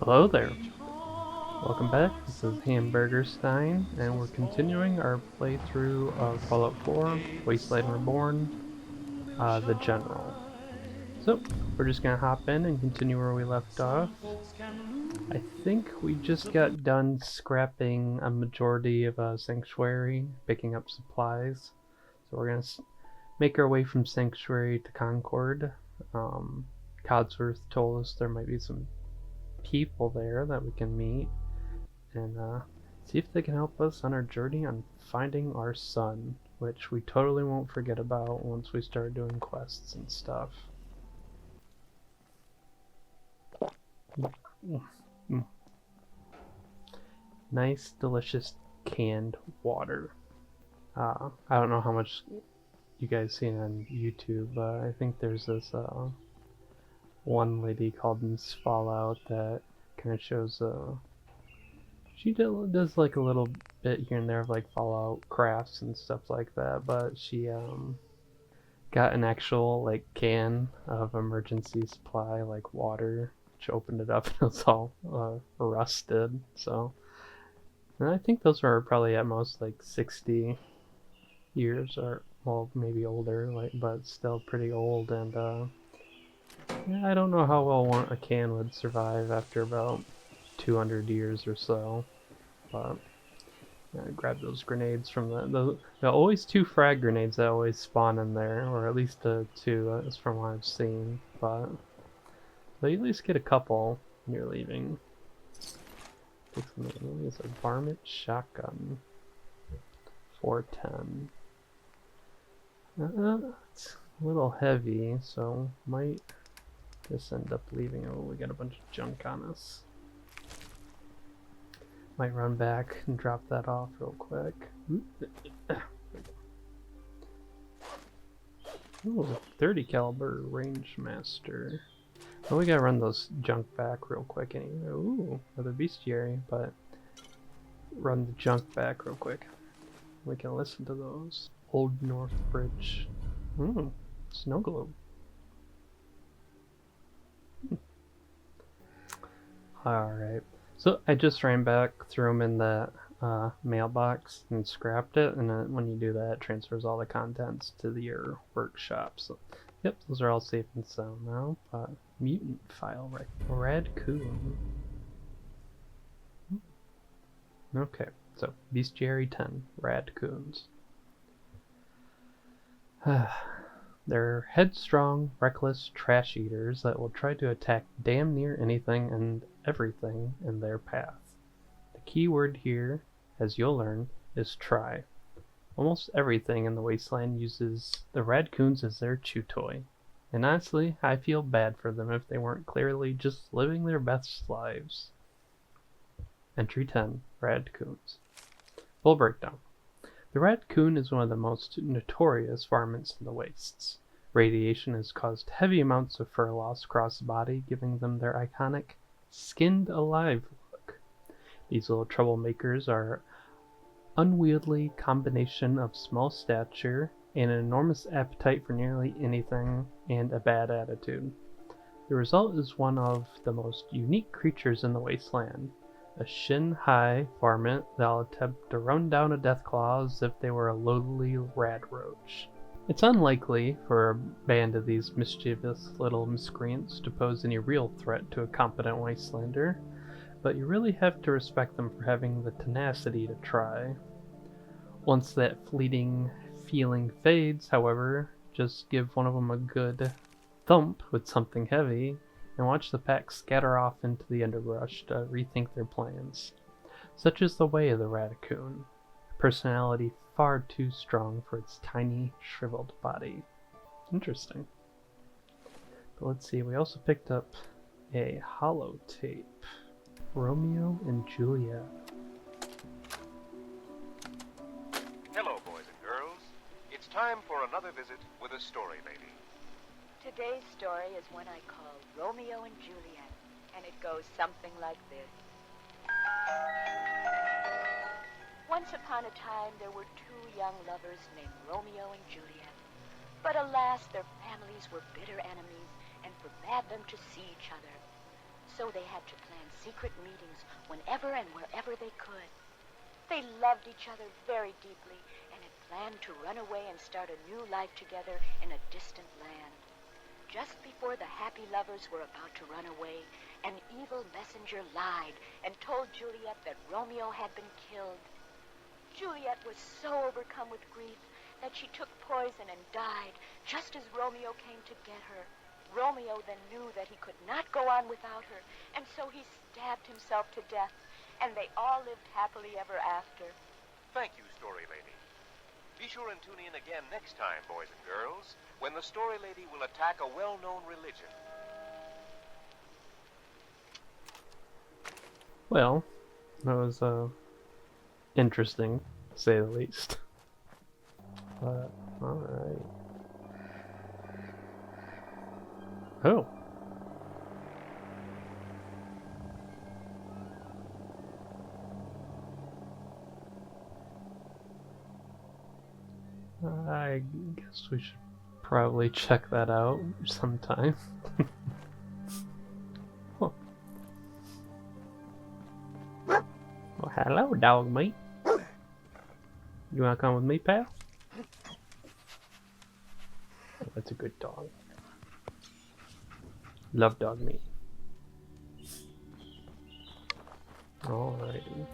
Hello there. Welcome back. This is Hamburgerstine, and we're continuing our playthrough of Fallout 4, Wasteland Reborn, the General. So, we're just gonna hop in and continue where we left off. I think we just got done scrapping a majority of Sanctuary, picking up supplies. So we're gonna make our way from Sanctuary to Concord. Codsworth told us there might be some people there that we can meet and see if they can help us on our journey on finding our son, which we totally won't forget about once we start doing quests and stuff. Nice, delicious canned water. I don't know how much you guys seen on YouTube, but I think there's this one lady called Miss Fallout that kind of shows she does like a little bit here and there of like Fallout crafts and stuff like that, but she got an actual like can of emergency supply like water. She opened it up and it was all rusted. So, and I think those are probably at most like 60 years or well maybe older, like but still pretty old. And yeah, I don't know how well a can would survive after about 200 years or so, but. Grab those grenades from the always two frag grenades that always spawn in there, or at least two, that's from what I've seen, but you at least get a couple when you're leaving. It's a varmint shotgun. 410. It's a little heavy, so might just end up leaving. Oh, we got a bunch of junk on us. Might run back and drop that off real quick. Ooh, 30 caliber range master. Well, we gotta run those junk back real quick anyway. Ooh, another bestiary, but run the junk back real quick. We can listen to those. Old North Bridge. Ooh, snow globe. Alright. So I just ran back, threw them in that mailbox and scrapped it, and then when you do that, it transfers all the contents to your workshop. So, yep, those are all safe and sound now. Mutant file, right? Raccoon. Okay, so Bestiary 10, Raccoons. They're headstrong, reckless trash eaters that will try to attack damn near anything and everything in their path. The key word here, as you'll learn, is try. Almost everything in the Wasteland uses the Raccoons as their chew toy, and honestly, I feel bad for them if they weren't clearly just living their best lives. Entry 10, Raccoons. Full breakdown. The raccoon is one of the most notorious varmints in the wastes. Radiation has caused heavy amounts of fur loss across the body, giving them their iconic skinned alive look. These little troublemakers are an unwieldy combination of small stature and an enormous appetite for nearly anything and a bad attitude. The result is one of the most unique creatures in the wasteland. A shin-high varmint that'll attempt to run down a deathclaw as if they were a lowly radroach. It's unlikely for a band of these mischievous little miscreants to pose any real threat to a competent wastelander, but you really have to respect them for having the tenacity to try. Once that fleeting feeling fades, however, just give one of them a good thump with something heavy, and watch the pack scatter off into the underbrush to rethink their plans. Such is the way of the raccoon, a personality far too strong for its tiny, shriveled body. Interesting. But let's see, we also picked up a holotape. Romeo and Juliet. Hello, boys and girls. It's time for another visit with a story lady. Today's story is one I call Romeo and Juliet, and it goes something like this. Once upon a time, there were two young lovers named Romeo and Juliet. But alas, their families were bitter enemies and forbade them to see each other. so they had to plan secret meetings whenever and wherever they could. They loved each other very deeply and had planned to run away and start a new life together in a distant land. Just before the happy lovers were about to run away, an evil messenger lied and told Juliet that Romeo had been killed. Juliet was so overcome with grief that she took poison and died just as Romeo came to get her. Romeo then knew that he could not go on without her, and so he stabbed himself to death, and they all lived happily ever after. Thank you, Story Lady. Be sure and tune in again next time, boys and girls, when the Story Lady will attack a well-known religion. Well, that was interesting, to say the least. But, alright. Oh! I guess we should probably check that out sometime. Oh. Well, hello, Dogmeat. You wanna come with me, pal? Oh, that's a good dog. Love Dogmeat. Alrighty.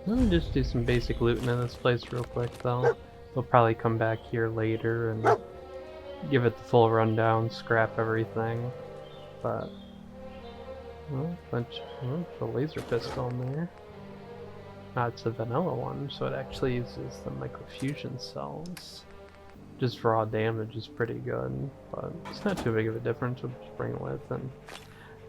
Let me just do some basic looting in this place real quick, though. We'll probably come back here later and give it the full rundown, scrap everything. But, well, the laser pistol in there. Ah, it's a vanilla one, so it actually uses the microfusion cells. Just raw damage is pretty good, but it's not too big of a difference. We'll just bring it with, and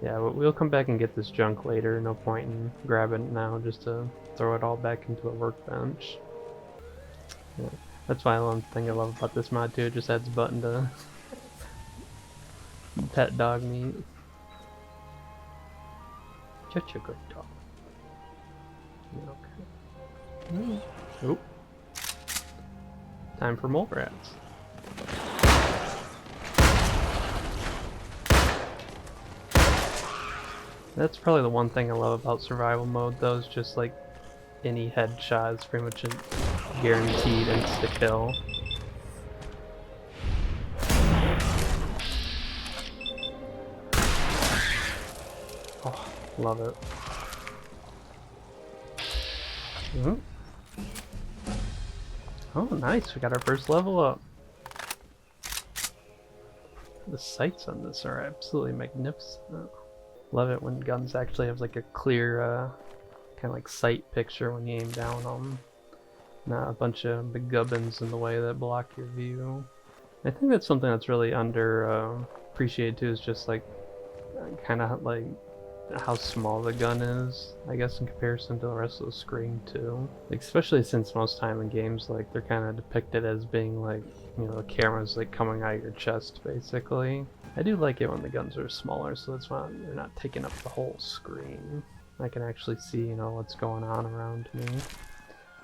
yeah, we'll come back and get this junk later. No point in grabbing it now just to throw it all back into a workbench. Yeah, that's why one thing I love about this mod too. It just adds a button to pet dog meat. Such a good dog. Okay. Oh. Time for mole rats. That's probably the one thing I love about survival mode, though, is just like any headshot is pretty much a guaranteed insta-kill. Oh, love it. Mm-hmm. Oh, nice, we got our first level up. The sights on this are absolutely magnificent. Love it when guns actually have like a clear kind of like sight picture when you aim down on them. Not a bunch of big gubbins in the way that block your view. I think that's something that's really appreciated too, is just like kind of like how small the gun is, I guess, in comparison to the rest of the screen too. Like, especially since most time in games, like, they're kind of depicted as being like, you know, the camera's like coming out of your chest basically. I do like it when the guns are smaller, so that's why they're not taking up the whole screen. I can actually see, you know, what's going on around me.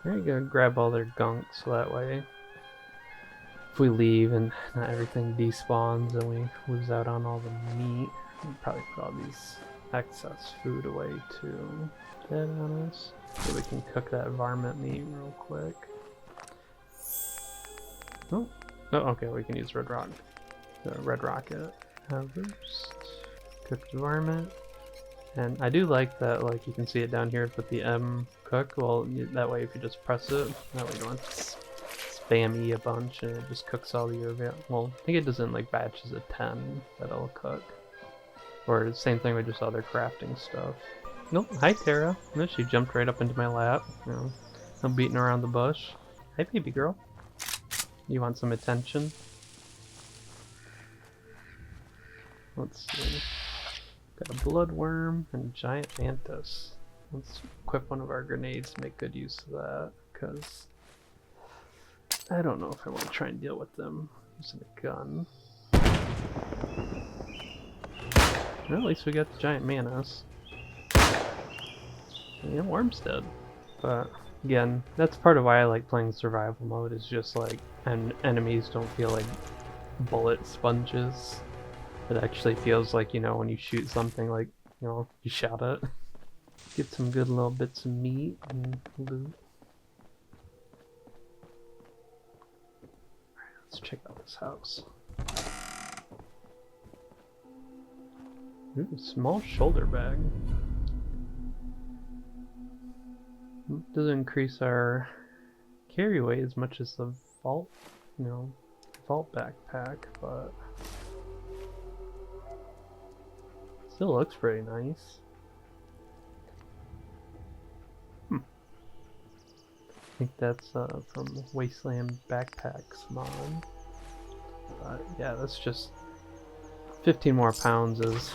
There you go, grab all their gunk, so that way if we leave and not everything despawns and we lose out on all the meat, we'll probably put all these excess food away too. Dead on us. So we can cook that varmint meat real quick. Oh, okay, we can use red rocket. Harvest. Cooked varmint. And I do like that, like, you can see it down here with the M cook. Well, that way if you just press it, that way you don't have to spam E a bunch and it just cooks all your, well, I think it does it in like batches of 10 that it'll cook. Or the same thing with just other crafting stuff. Nope, hi Tara. No, she jumped right up into my lap. You know, I'm beating around the bush. Hi baby girl. You want some attention? Let's see. Got a bloodworm and a giant mantis. Let's equip one of our grenades to make good use of that, because I don't know if I want to try and deal with them using a gun. Well, at least we got the giant mantis. Yeah, worm's dead. But again, that's part of why I like playing survival mode, is just like, and enemies don't feel like bullet sponges. It actually feels like, you know, when you shoot something like you know, you shot it. Get some good little bits of meat and loot. Alright, let's check out this house. Ooh, small shoulder bag. Doesn't increase our carry weight as much as the vault, you know, vault backpack, but still looks pretty nice. I think that's from Wasteland Backpacks mod. But yeah, that's just 15 more pounds is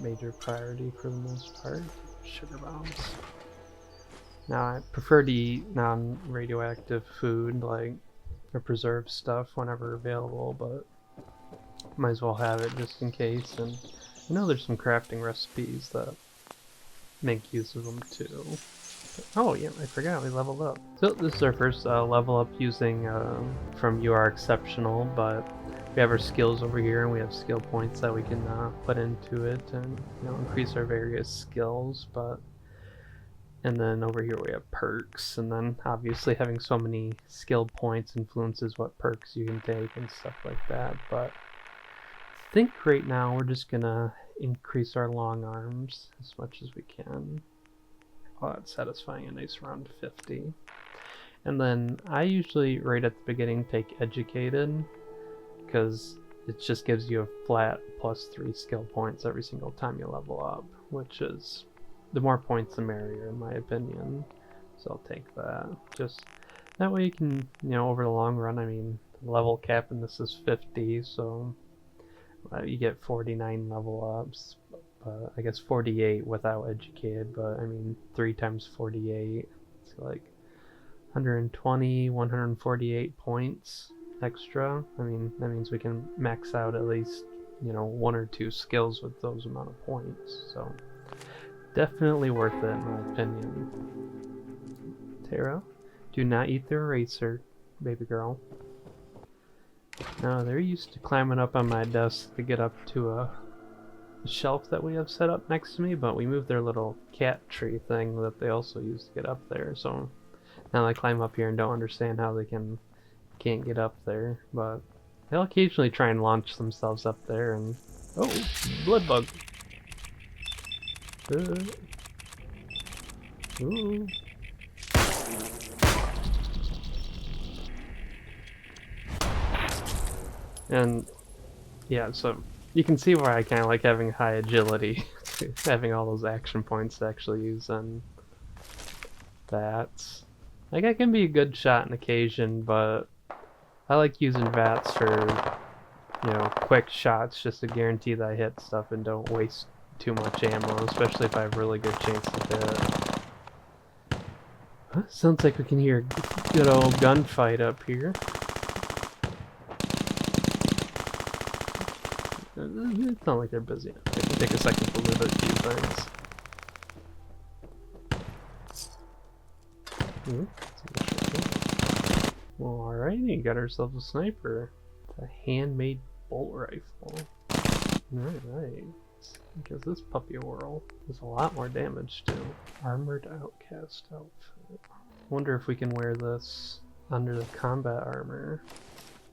major priority for the most part. Sugar bombs. Now I prefer to eat non-radioactive food, like or preserved stuff whenever available, but might as well have it just in case. And I know there's some crafting recipes that make use of them too. Oh yeah, I forgot we leveled up. So this is our first level up using from You Are Exceptional, but we have our skills over here and we have skill points that we can put into it and, you know, increase our various skills. And then over here we have perks, and then obviously having so many skill points influences what perks you can take and stuff like that. But I think right now we're just gonna increase our long arms as much as we can. Oh, that's satisfying, a nice round 50. And then I usually right at the beginning take educated, because it just gives you a flat +3 skill points every single time you level up, which is the more points the merrier in my opinion. So I'll take that. Just that way you can, you know, over the long run, I mean, the level cap in this is 50, so you get 49 level ups. I guess 48 without educated, but I mean 3 times 48, it's like 120, 148 points extra. I mean, that means we can max out at least, you know, 1 or 2 skills with those amount of points. So definitely worth it in my opinion. Tara, do not eat the eraser, baby girl. No, they're used to climbing up on my desk to get up to a shelf that we have set up next to me, but we moved their little cat tree thing that they also use to get up there, so now they climb up here and don't understand how they can't get up there, but they'll occasionally try and launch themselves up there and... Oh! Blood bug! Ooh. And yeah, so you can see why I kind of like having high agility, having all those action points to actually use on VATs. Like, I can be a good shot on occasion, but I like using VATs for, you know, quick shots just to guarantee that I hit stuff and don't waste too much ammo, especially if I have a really good chance to hit. Huh? Sounds like we can hear a good old gunfight up here. It's not like they're busy. I can take a second to loot a few things. Well, alrighty, got ourselves a sniper. It's a handmade bolt rifle. Alright. Gives this puppy a whirl. Does a lot more damage too. Armored outcast outfit. Wonder if we can wear this under the combat armor.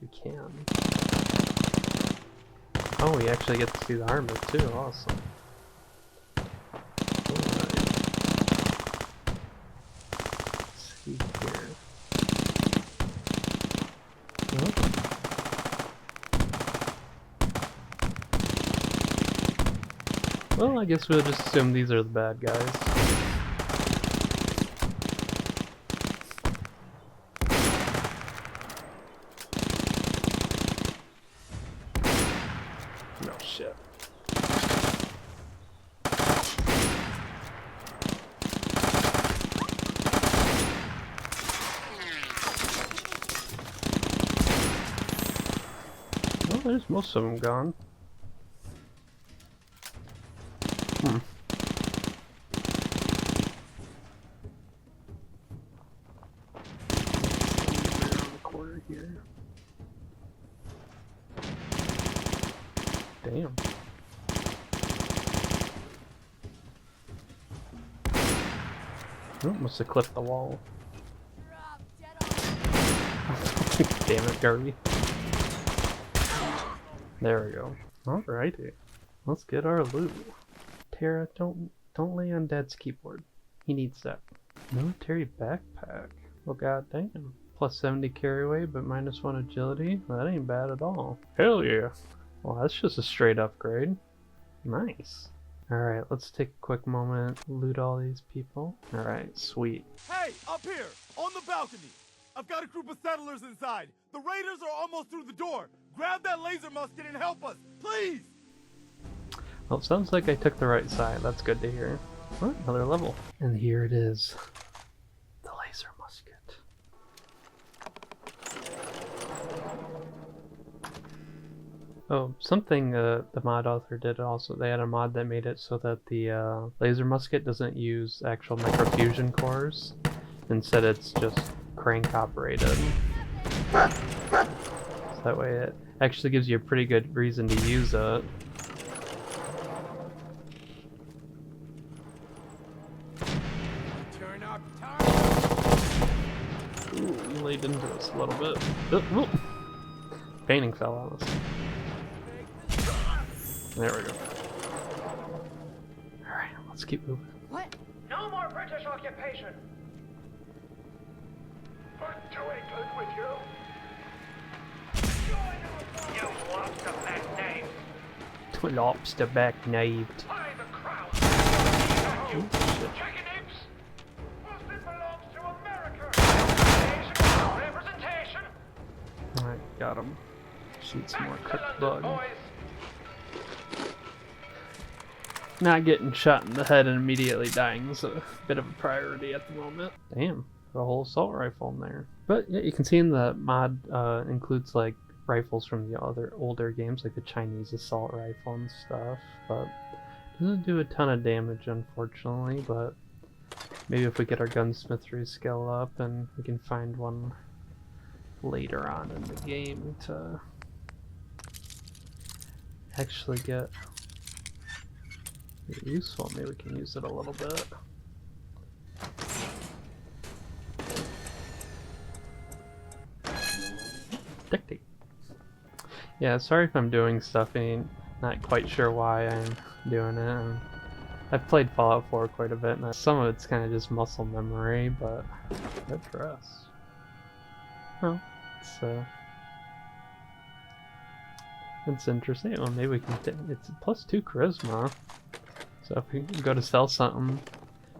We can. Oh, we actually get to see the armor too. Awesome. Alright. Let's see here. Oh. Well, I guess we'll just assume these are the bad guys. No shit. Well, there's most of them gone. Around the corner here. Damn. Oh, must have clipped the wall. Damn it, Garvey. There we go. Alrighty. Let's get our loot. Tara, don't lay on Dad's keyboard. He needs that. Military backpack. Well, goddamn. Plus 70 carry weight, but minus 1 agility? Well, that ain't bad at all. Hell yeah. Well, that's just a straight upgrade. Nice. Alright, let's take a quick moment, loot all these people. Alright, sweet. Hey, up here, on the balcony. I've got a group of settlers inside. The raiders are almost through the door. Grab that laser musket and help us, please! Well, it sounds like I took the right side. That's good to hear. Oh, another level. And here it is. The laser musket. Oh, something the mod author did also. They had a mod that made it so that the laser musket doesn't use actual microfusion cores. Instead, it's just crank operated. So that way it actually gives you a pretty good reason to use it. Ooh, we laid into this a little bit. Oh. Painting fell on us. There we go. Alright, let's keep moving. What? No more British occupation! Aren't to England with you? You lobster back knave! Lobster back knaved. By the crown! Ooh, shit. Chicken apes! Muslim belongs to America! Nation representation! Alright, got him. Shoot some more Back to cooked London, bug. boys! Not getting shot in the head and immediately dying is a bit of a priority at the moment. Damn, a whole assault rifle in there. But yeah, you can see in the mod includes like rifles from the other older games, like the Chinese assault rifle and stuff. But it doesn't do a ton of damage, unfortunately. But maybe if we get our gunsmithry skill up and we can find one later on in the game to actually get useful. Maybe we can use it a little bit. Dictate. Yeah, sorry if I'm doing stuff and not quite sure why I'm doing it. I've played Fallout 4 quite a bit, and some of it's kind of just muscle memory, but good for us. Well, it's interesting. Well, maybe we can. It's +2 charisma. So if we go to sell something,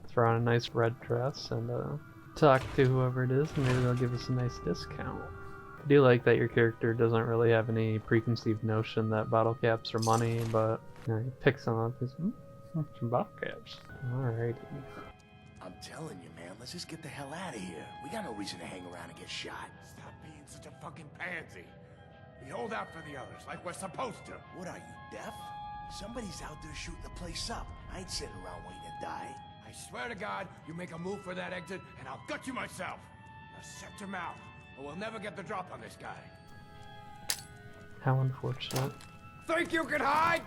throw on a nice red dress and talk to whoever it is, and maybe they'll give us a nice discount. I do like that your character doesn't really have any preconceived notion that bottle caps are money, but you know, he picks them up and says, some bottle caps. Alrighty. I'm telling you, man, let's just get the hell out of here. We got no reason to hang around and get shot. Stop being such a fucking pansy. We hold out for the others like we're supposed to. What are you, deaf? Somebody's out there shooting the place up. I ain't sitting around waiting to die. I swear to God, you make a move for that exit, and I'll gut you myself. Now shut your mouth, or we'll never get the drop on this guy. How unfortunate. Think you can hide?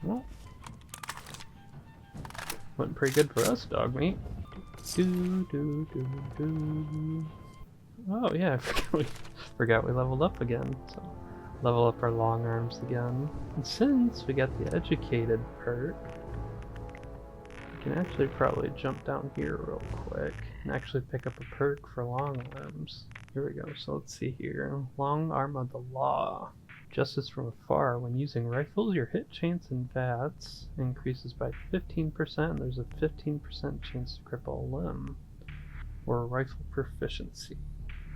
Well, went pretty good for us, Dogmeat. Oh yeah, I forgot we leveled up again. So level up our long arms again. And since we got the educated perk, we can actually probably jump down here real quick and actually pick up a perk for long arms. Here we go. So let's see here. Long arm of the law. Justice from afar. When using rifles, your hit chance in VATS increases by 15%. There's a 15% chance to cripple a limb. Or rifle proficiency.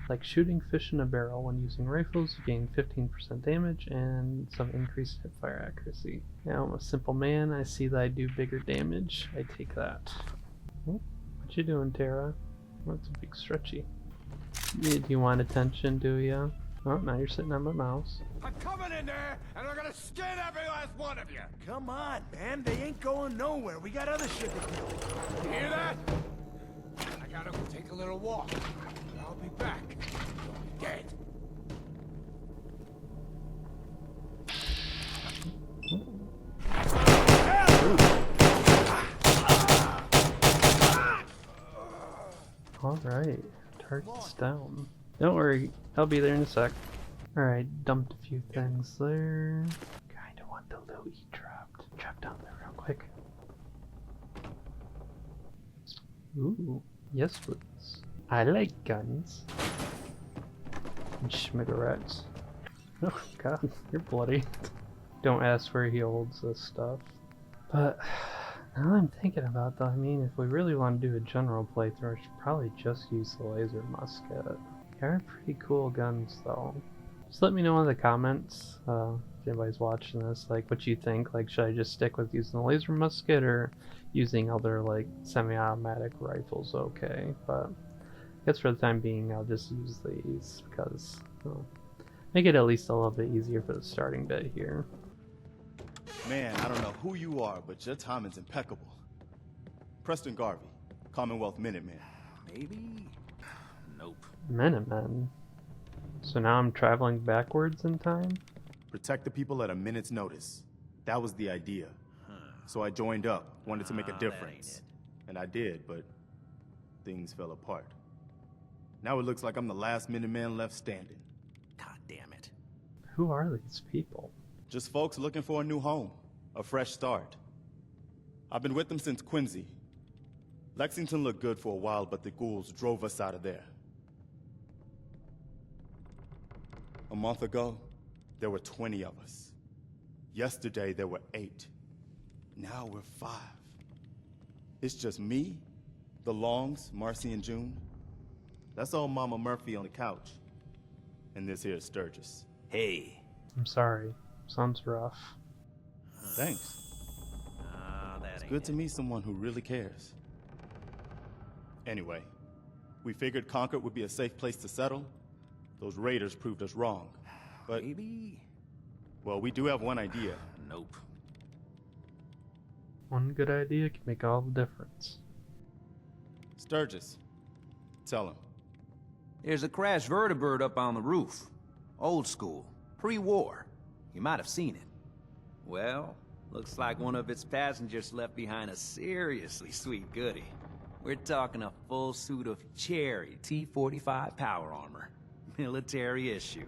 Like shooting fish in a barrel, when using rifles, you gain 15% damage and some increased hipfire accuracy. Now, I'm a simple man. I see that I do bigger damage. I take that. Oh, what you doing, Tara? Oh, it's a big stretchy. Do you want attention, do ya? Oh, now you're sitting on my mouse. I'm coming in there, and I'm gonna skin every last one of you. Come on, man. They ain't going nowhere. We got other shit to do. You hear that? I gotta go take a little walk. I'll be back. Dead. Alright, target's down. Don't worry, I'll be there in a sec. Alright, dumped a few things there. Kinda want the loot he dropped. Drop down there real quick. Ooh, yes please. I like guns. And schmiggerettes. Oh god, you're bloody. Don't ask where he holds this stuff. But now I'm thinking about that, I mean, if we really want to do a general playthrough, I should probably just use the laser musket. They are pretty cool guns though. Just let me know in the comments, if anybody's watching this, like what you think. Like, should I just stick with using the laser musket or using other like semi-automatic rifles? Okay, but I guess for the time being I'll just use these because, well, make it at least a little bit easier for the starting bit here. Man, I don't know who you are, but your timing's impeccable. Preston Garvey, Commonwealth Minutemen. Maybe? Nope. Minutemen. So now I'm traveling backwards in time? Protect the people at a minute's notice. That was the idea. So I joined up, wanted to make a difference. And I did, but things fell apart. Now it looks like I'm the last Minuteman left standing. God damn it. Who are these people? Just folks looking for a new home, a fresh start. I've been with them since Quincy. Lexington looked good for a while, but the ghouls drove us out of there. A month ago, there were 20 of us. Yesterday, there were 8. Now we're 5. It's just me, the Longs, Marcy and June. That's old Mama Murphy on the couch. And this here is Sturgis. Hey. I'm sorry. Sounds rough. Thanks. It's good to meet someone who really cares. Anyway, we figured Concord would be a safe place to settle. Those raiders proved us wrong. But, Maybe? well, we do have one idea. Nope. One good idea can make all the difference. Sturgis, tell him. There's a crashed vertibird up on the roof. Old school. Pre-war. You might have seen it. Well, looks like one of its passengers left behind a seriously sweet goodie. We're talking a full suit of cherry T-45 power armor. Military issue.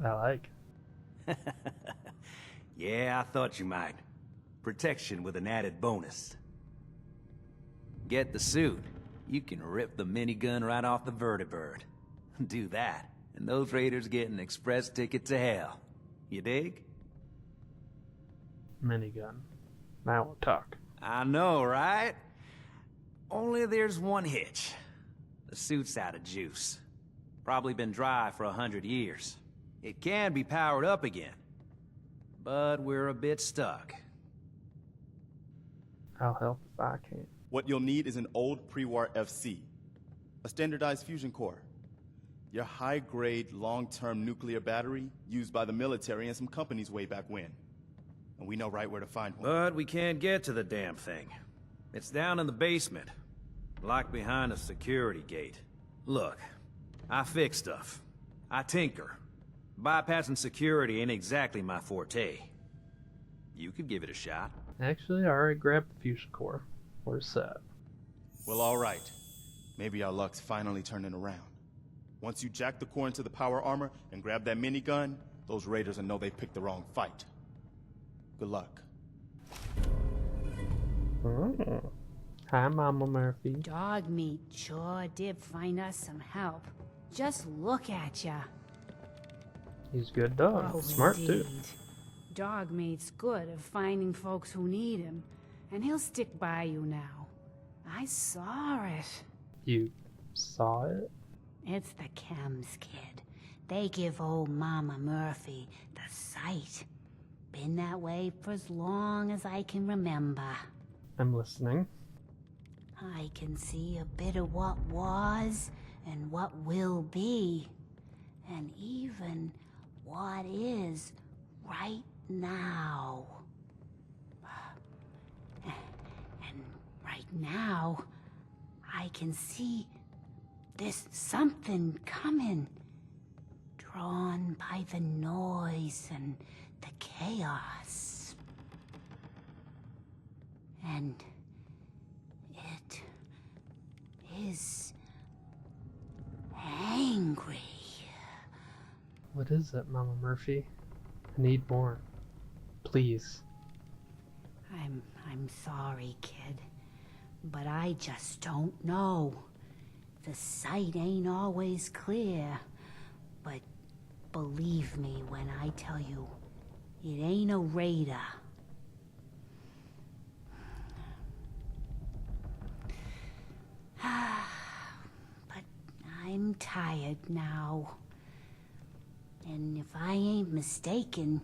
I like. Yeah, I thought you might. Protection with an added bonus. Get the suit. You can rip the minigun right off the vertibird. Do that, and those raiders get an express ticket to hell. You dig? Minigun. Now we'll talk. I know, right? Only there's one hitch. The suit's out of juice. Probably been dry for 100 years. It can be powered up again. But we're a bit stuck. I'll help if I can. What you'll need is an old pre-war FC, a standardized fusion core, your high-grade, long-term nuclear battery used by the military and some companies way back when. And we know right where to find one. But we can't get to the damn thing. It's down in the basement, locked behind a security gate. Look, I fix stuff. I tinker. Bypassing security ain't exactly my forte. You could give it a shot. Actually, I already grabbed the fusion core. We're set. Well, all right. Maybe our luck's finally turning around. Once you jack the core into the power armor and grab that minigun, those raiders will know they picked the wrong fight. Good luck. Oh. Hi, Mama Murphy. Dogmeat sure did find us some help. Just look at ya. He's a good dog. Oh, Smart too. indeed. Dogmeat's good at finding folks who need him, and he'll stick by you now. I saw it. You saw it? It's the chems, kid. They give old Mama Murphy the sight. Been that way for as long as I can remember. I'm listening. I can see a bit of what was and what will be, and even what is right now. And right now, I can see there's something coming, drawn by the noise and the chaos. And it is What is it, Mama Murphy? I need more. Please. I'm sorry, kid. But I just don't know. The sight ain't always clear. But believe me when I tell you, it ain't a raider. But I'm tired now. And if I ain't mistaken,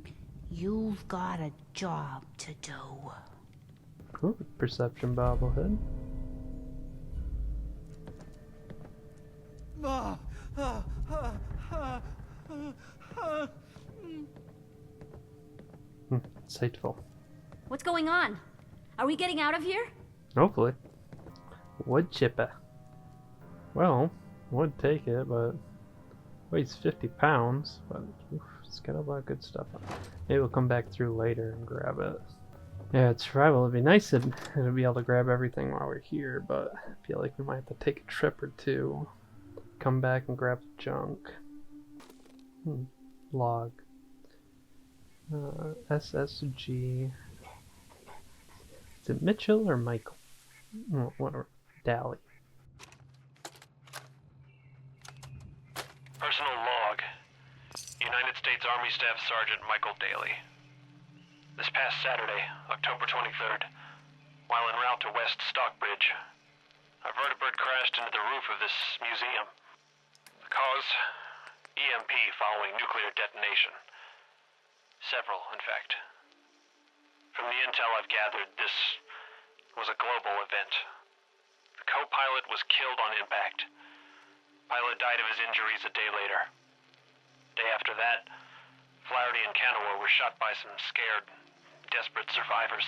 you've got a job to do. Cool. Perception bobblehead. Insightful. What's going on? Are we getting out of here? Hopefully. Wood chipper. Well, would take it, but weighs 50 pounds. But oof, it's got a lot of good stuff on it. Maybe we'll come back through later and grab it. Yeah, it's survival. It'd be nice to be able to grab everything while we're here, but I feel like we might have to take a trip or two. Come back and grab the junk. Log. SSG. Is it Mitchell or Michael? Oh, whatever. Dally. Personal log. United States Army Staff Sergeant Michael Daly. This past Saturday, October 23rd, while en route to West Stockbridge, a vertibird crashed into the roof of this museum. The cause? EMP following nuclear detonation. Several, in fact. From the intel I've gathered, this was a global event. The co-pilot was killed on impact. Pilot died of his injuries a day later. Day after that, Flaherty and Camora were shot by some scared, desperate survivors.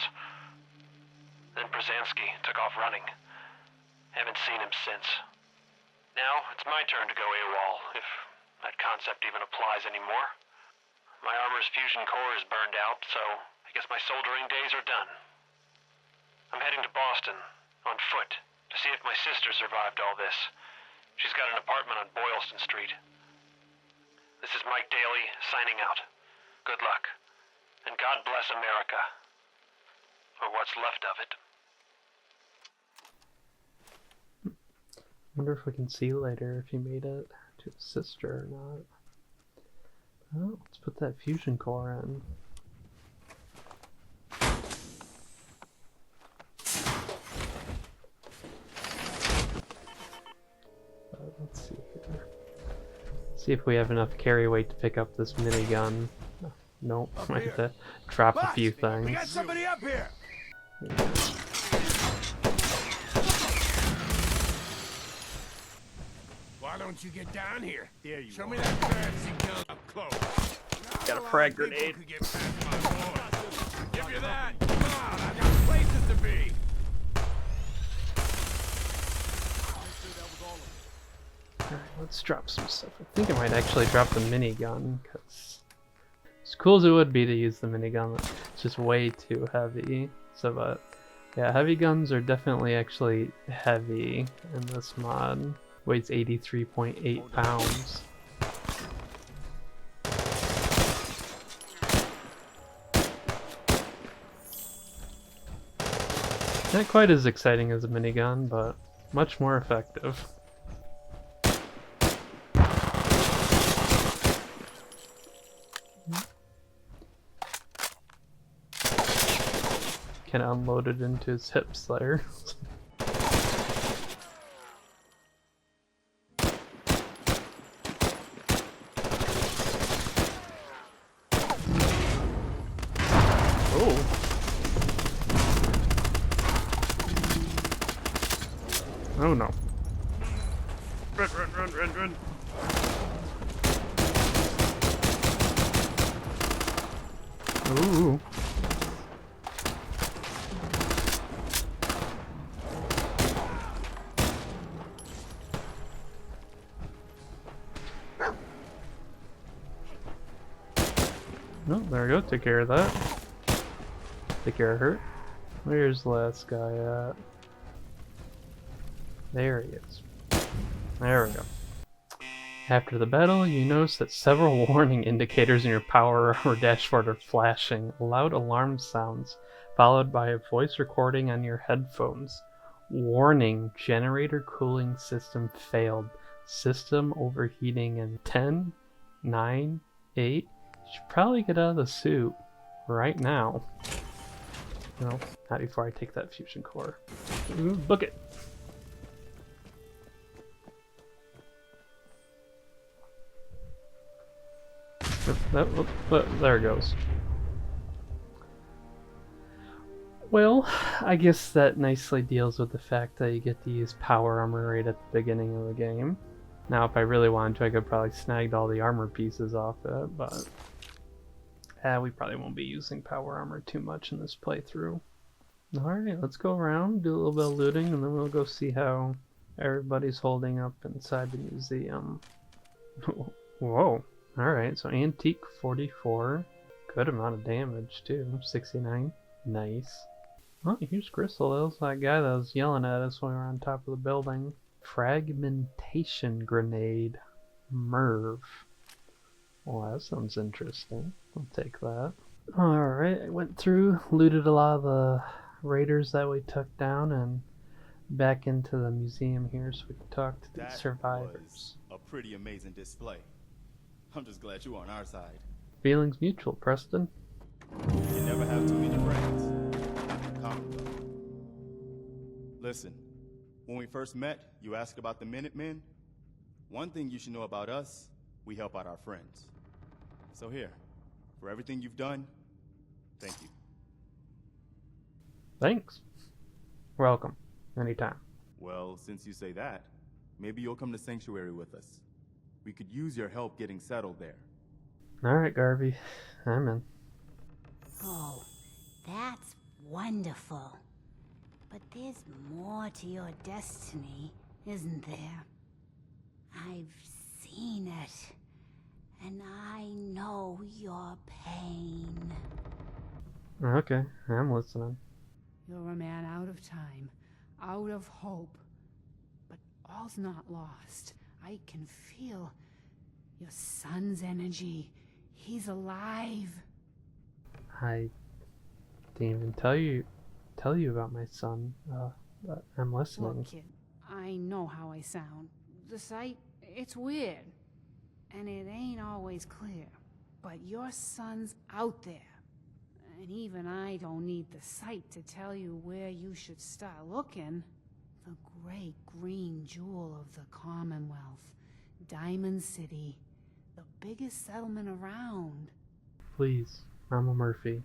Then Brzezinski took off running. Haven't seen him since. Now, it's my turn to go AWOL, if that concept even applies anymore. My armor's fusion core is burned out, so I guess my soldering days are done. I'm heading to Boston, on foot, to see if my sister survived all this. She's got an apartment on Boylston Street. This is Mike Daly, signing out. Good luck. And God bless America. Or what's left of it. Wonder if we can see later if he made it to his sister or not. Oh, let's put that fusion core in. Let's see here. See if we have enough carry weight to pick up this minigun. Nope, might have to drop a few things. We got somebody up here! Why don't you get down here? There you Show are. me that fancy gun up close. Got a frag grenade. Could get past my board. Give you that. Come on, I've got places to be. Alright, let's drop some stuff. I think I might actually drop the minigun, because as cool as it would be to use the minigun, it's just way too heavy. So, but yeah, heavy guns are definitely actually heavy in this mod. Weighs 83.8 pounds. Not quite as exciting as a minigun, but much more effective. Kind of unloaded into his hips there. Oh no. Run, run, run, run, run. Ooh. Oh, there we go. Take care of that. Take care of her. Where's the last guy at? There he is. There we go. After the battle, you notice that several warning indicators in your power armor dashboard are flashing, loud alarm sounds, followed by a voice recording on your headphones. Warning, generator cooling system failed. System overheating in 10, 9, 8. You should probably get out of the suit right now. No, not before I take that fusion core. Book it! There it goes. Well, I guess that nicely deals with the fact that you get to use power armor right at the beginning of the game. Now, if I really wanted to, I could probably snagged all the armor pieces off it, but we probably won't be using power armor too much in this playthrough. Alright, let's go around, do a little bit of looting, and then we'll go see how everybody's holding up inside the museum. Whoa. Alright, so antique 44. Good amount of damage too. 69. Nice. Oh, here's Crystal. That was that guy that was yelling at us when we were on top of the building. Fragmentation grenade. Merv. Well, that sounds interesting. I'll take that. Alright, I went through, looted a lot of the raiders that we took down, and back into the museum here so we can talk to the survivors. Was a pretty amazing display. I'm just glad you're on our side. Feelings mutual, Preston. You never have too many friends. Not in Commonwealth. Listen, when we first met, you asked about the Minutemen. One thing you should know about us, we help out our friends. So here, for everything you've done, thank you. Thanks. Welcome. Anytime. Well, since you say that, maybe you'll come to Sanctuary with us. We could use your help getting settled there. Alright, Garvey. I'm in. Oh, that's wonderful. But there's more to your destiny, isn't there? I've seen it. And I know your pain. Okay, I'm listening. You're a man out of time, out of hope. But all's not lost. I can feel your son's energy. He's alive. I didn't even tell you about my son, but I'm listening. Look, kid, I know how I sound. The sight, it's weird. And it ain't always clear. But your son's out there. And even I don't need the sight to tell you where you should start looking. The great green jewel of the Commonwealth. Diamond City. The biggest settlement around. Please, Mama Murphy.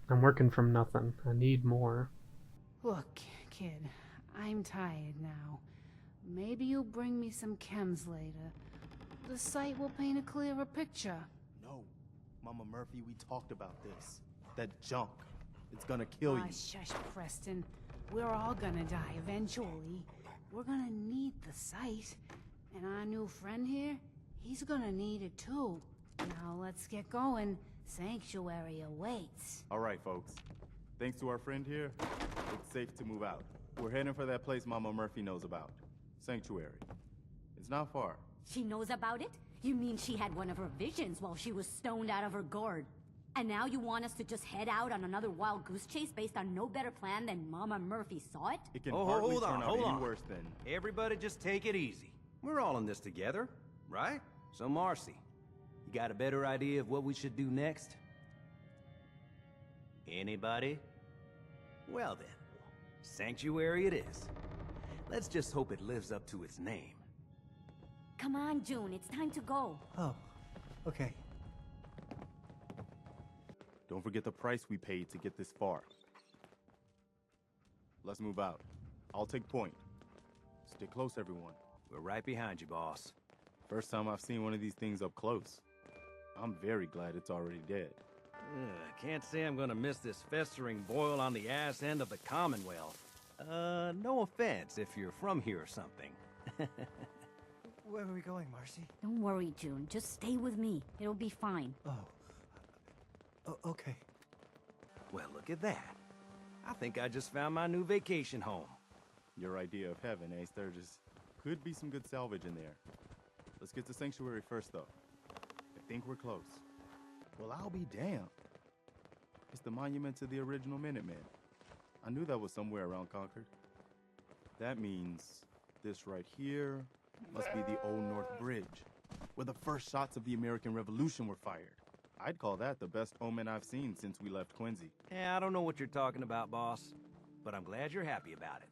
I'm working from nothing. I need more. Look, kid, I'm tired now. Maybe you'll bring me some chems later. The sight will paint a clearer picture. No, Mama Murphy, we talked about this. That junk. It's gonna kill you. Shush, Preston. We're all gonna die eventually. We're gonna need the sight. And our new friend here, he's gonna need it too. Now let's get going. Sanctuary awaits. All right, folks. Thanks to our friend here, it's safe to move out. We're heading for that place Mama Murphy knows about. Sanctuary. It's not far. She knows about it? You mean she had one of her visions while she was stoned out of her gourd? And now you want us to just head out on another wild goose chase based on no better plan than Mama Murphy saw it? It can hardly turn out any worse than... Everybody just take it easy. We're all in this together, right? So Marcy, you got a better idea of what we should do next? Anybody? Well then, Sanctuary it is. Let's just hope it lives up to its name. Come on, June, it's time to go. Oh, okay. Don't forget the price we paid to get this far. Let's move out. I'll take point. Stay close, everyone. We're right behind you, boss. First time I've seen one of these things up close. I'm very glad it's already dead. I can't say I'm gonna miss this festering boil on the ass end of the Commonwealth. No offense if you're from here or something. Where are we going, Marcy? Don't worry, June. Just stay with me. It'll be fine. Oh, okay. Well, look at that. I think I just found my new vacation home. Your idea of heaven, eh, Sturgis? Could be some good salvage in there. Let's get to Sanctuary first, though. I think we're close. Well, I'll be damned. It's the monument to the original Minutemen. I knew that was somewhere around Concord. That means this right here must be the Old North Bridge, where the first shots of the American Revolution were fired. I'd call that the best omen I've seen since we left Quincy. Yeah, I don't know what you're talking about, boss. But I'm glad you're happy about it.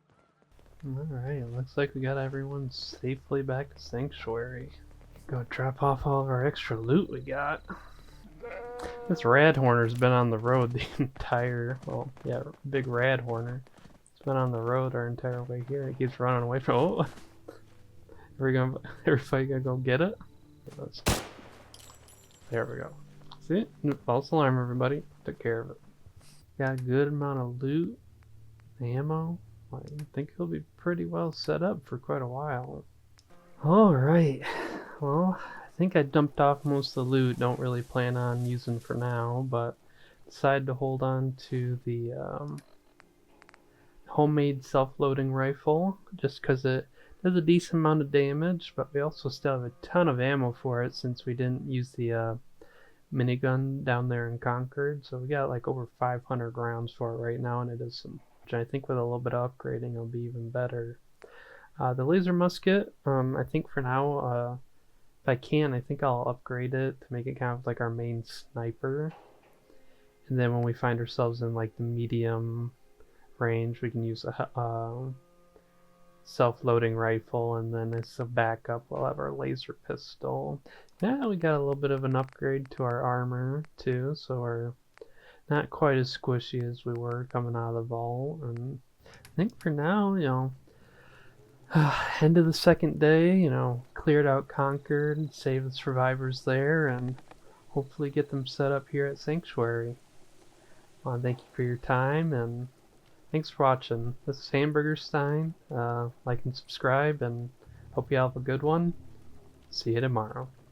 Alright, looks like we got everyone safely back to Sanctuary. Go drop off all of our extra loot we got. This Radhorner's been on the road the entire, well, yeah, big Radhorner. It's been on the road our entire way here. It keeps running away from, oh! Everybody gonna go get it? There we go. See? False alarm, everybody. Took care of it. Got a good amount of loot. Ammo. I think he'll be pretty well set up for quite a while. Alright. Well, I think I dumped off most of the loot. Don't really plan on using for now, but decided to hold on to the homemade self-loading rifle just because it does a decent amount of damage, but we also still have a ton of ammo for it since we didn't use the minigun down there in Concord. So we got like over 500 rounds for it right now, and it is some, which I think with a little bit of upgrading it'll be even better. The laser musket, I think for now, if I can, I think I'll upgrade it to make it kind of like our main sniper. And then when we find ourselves in like the medium range, we can use a self-loading rifle, and then as a backup we'll have our laser pistol. Yeah, we got a little bit of an upgrade to our armor too, so we're not quite as squishy as we were coming out of the vault. And I think for now, you know, end of the second day, you know, cleared out Concord, save the survivors there, and hopefully get them set up here at Sanctuary. I want to thank you for your time, and thanks for watching. This is Hamburgerstine. Like and subscribe, and hope you have a good one. See you tomorrow.